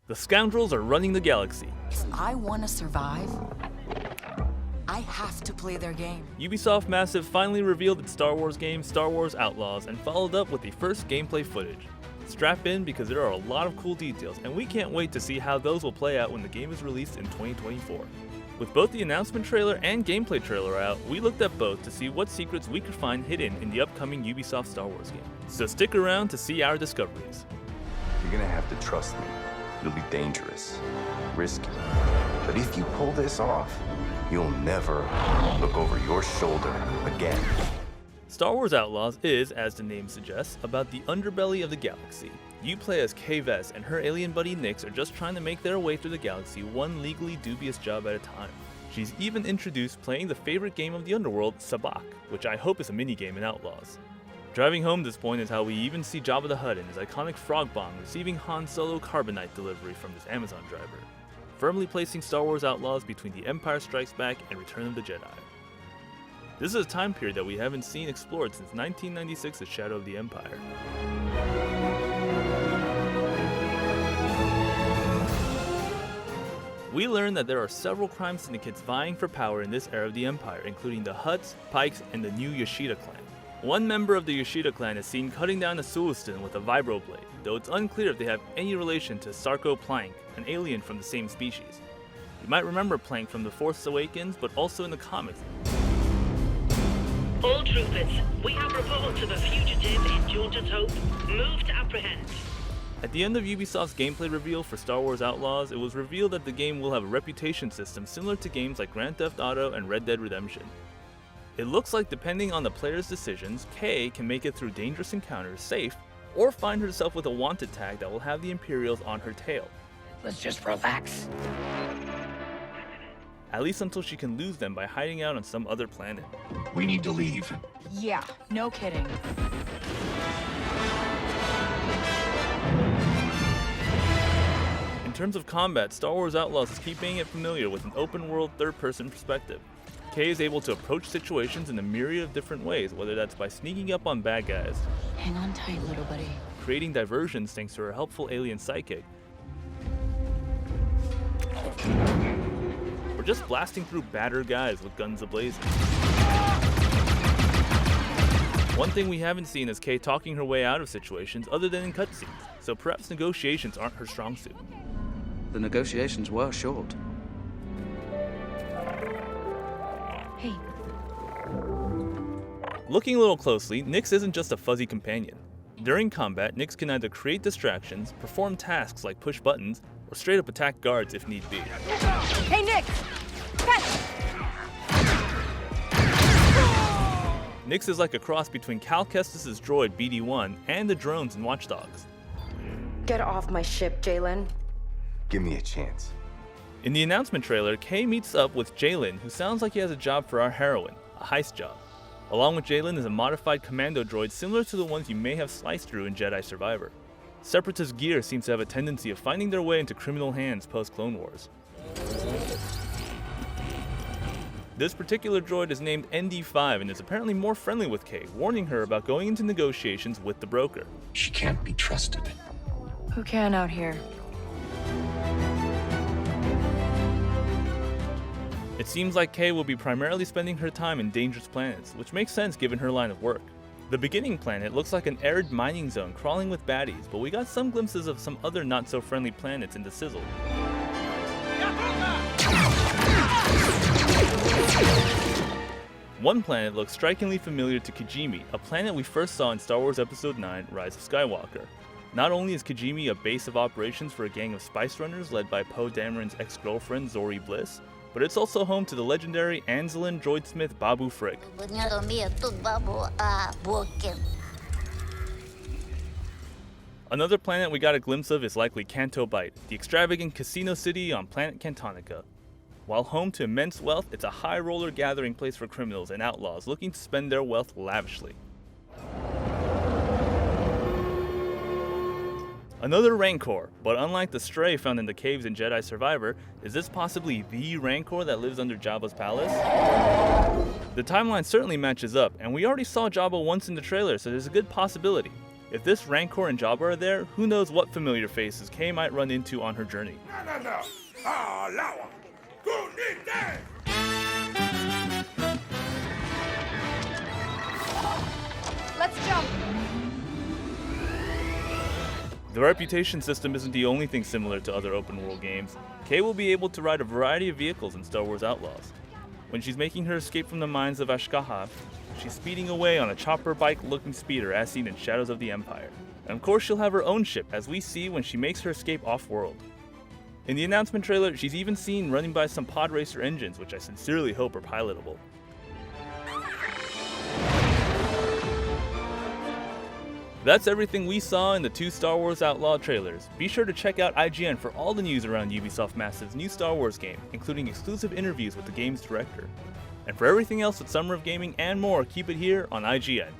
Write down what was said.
The scoundrels are running the galaxy. If I want to survive, I have to play their game. Ubisoft Massive finally revealed its Star Wars game, Star Wars Outlaws, and followed up with the first gameplay footage. Strap in because there are a lot of cool details, and we can't wait to see how those will play out when the game is released in 2024. With both the announcement trailer and gameplay trailer out, we looked at both to see what secrets we could find hidden in the upcoming Ubisoft Star Wars game. So stick around to see our discoveries. You're gonna have to trust me. It'll be dangerous, risky. But if you pull this off, you'll never look over your shoulder again. Star Wars Outlaws is, as the name suggests, about the underbelly of the galaxy. You play as Kay Vess and her alien buddy Nix are just trying to make their way through the galaxy one legally dubious job at a time. She's even introduced playing the favorite game of the underworld, Sabacc, which I hope is a minigame in Outlaws. Driving home this point is how we even see Jabba the Hutt in his iconic frog bomb receiving Han Solo carbonite delivery from this Amazon driver, firmly placing Star Wars Outlaws between The Empire Strikes Back and Return of the Jedi. This is a time period that we haven't seen explored since 1996's Shadow of the Empire. We learned that there are several crime syndicates vying for power in this era of the Empire, including the Hutts, Pikes, and the new Yoshida clan. One member of the Yoshida clan is seen cutting down a Sulistan with a vibroblade, though it's unclear if they have any relation to Sarko Plank, an alien from the same species. You might remember Plank from The Force Awakens, but also in the comics. All troopers, we have reports of a fugitive in Jordan's Hope. Move to apprehend. At the end of Ubisoft's gameplay reveal for Star Wars Outlaws, it was revealed that the game will have a reputation system similar to games like Grand Theft Auto and Red Dead Redemption. It looks like depending on the player's decisions, Kay can make it through dangerous encounters safe, or find herself with a wanted tag that will have the Imperials on her tail. Let's just relax. At least until she can lose them by hiding out on some other planet. We need to leave. Yeah, no kidding. In terms of combat, Star Wars Outlaws is keeping it familiar with an open-world third-person perspective. Kay is able to approach situations in a myriad of different ways, whether that's by sneaking up on bad guys, Hang on tight, little buddy. creating diversions thanks to her helpful alien sidekick, or just blasting through battered guys with guns ablazing. One thing we haven't seen is Kay talking her way out of situations other than in cutscenes, so perhaps negotiations aren't her strong suit. The negotiations were short. Hey, Looking a little closely, Nix isn't just a fuzzy companion. During combat, Nix can either create distractions, perform tasks like push buttons, or straight up attack guards if need be. hey, Nick! Catch! Nix is like a cross between Cal Kestis' droid BD-1 and the drones in Watch Dogs. Get off my ship, Jalen. Give me a chance. In the announcement trailer, Kay meets up with Jalen, who sounds like he has a job for our heroine, a heist job. Along with Jalen is a modified commando droid similar to the ones you may have sliced through in Jedi Survivor. Separatist gear seems to have a tendency of finding their way into criminal hands post-Clone Wars. This particular droid is named ND5 and is apparently more friendly with Kay, warning her about going into negotiations with the broker. She can't be trusted. Who can out here? It seems like Kay will be primarily spending her time in dangerous planets, which makes sense given her line of work. The beginning planet looks like an arid mining zone crawling with baddies, but we got some glimpses of some other not-so-friendly planets in the sizzle. One planet looks strikingly familiar to Kijimi, a planet we first saw in Star Wars Episode 9, Rise of Skywalker. Not only is Kijimi a base of operations for a gang of spice runners led by Poe Dameron's ex-girlfriend Zori Bliss, but it's also home to the legendary Anzelin droidsmith Babu Frick. Another planet we got a glimpse of is likely Canto Bight, the extravagant casino city on planet Cantonica. While home to immense wealth, it's a high roller gathering place for criminals and outlaws looking to spend their wealth lavishly. Another Rancor, but unlike the stray found in the caves in Jedi Survivor, is this possibly the Rancor that lives under Jabba's palace? The timeline certainly matches up, and we already saw Jabba once in the trailer, so there's a good possibility. If this Rancor and Jabba are there, who knows what familiar faces Kay might run into on her journey. Let's jump. The reputation system isn't the only thing similar to other open world games. Kay will be able to ride a variety of vehicles in Star Wars Outlaws. When she's making her escape from the mines of Ashkaha, she's speeding away on a chopper bike looking speeder as seen in Shadows of the Empire. And of course she'll have her own ship as we see when she makes her escape off-world. In the announcement trailer, she's even seen running by some pod racer engines, which I sincerely hope are pilotable. That's everything we saw in the 2 Star Wars Outlaw trailers. Be sure to check out IGN for all the news around Ubisoft Massive's new Star Wars game, including exclusive interviews with the game's director. And for everything else with Summer of Gaming and more, keep it here on IGN.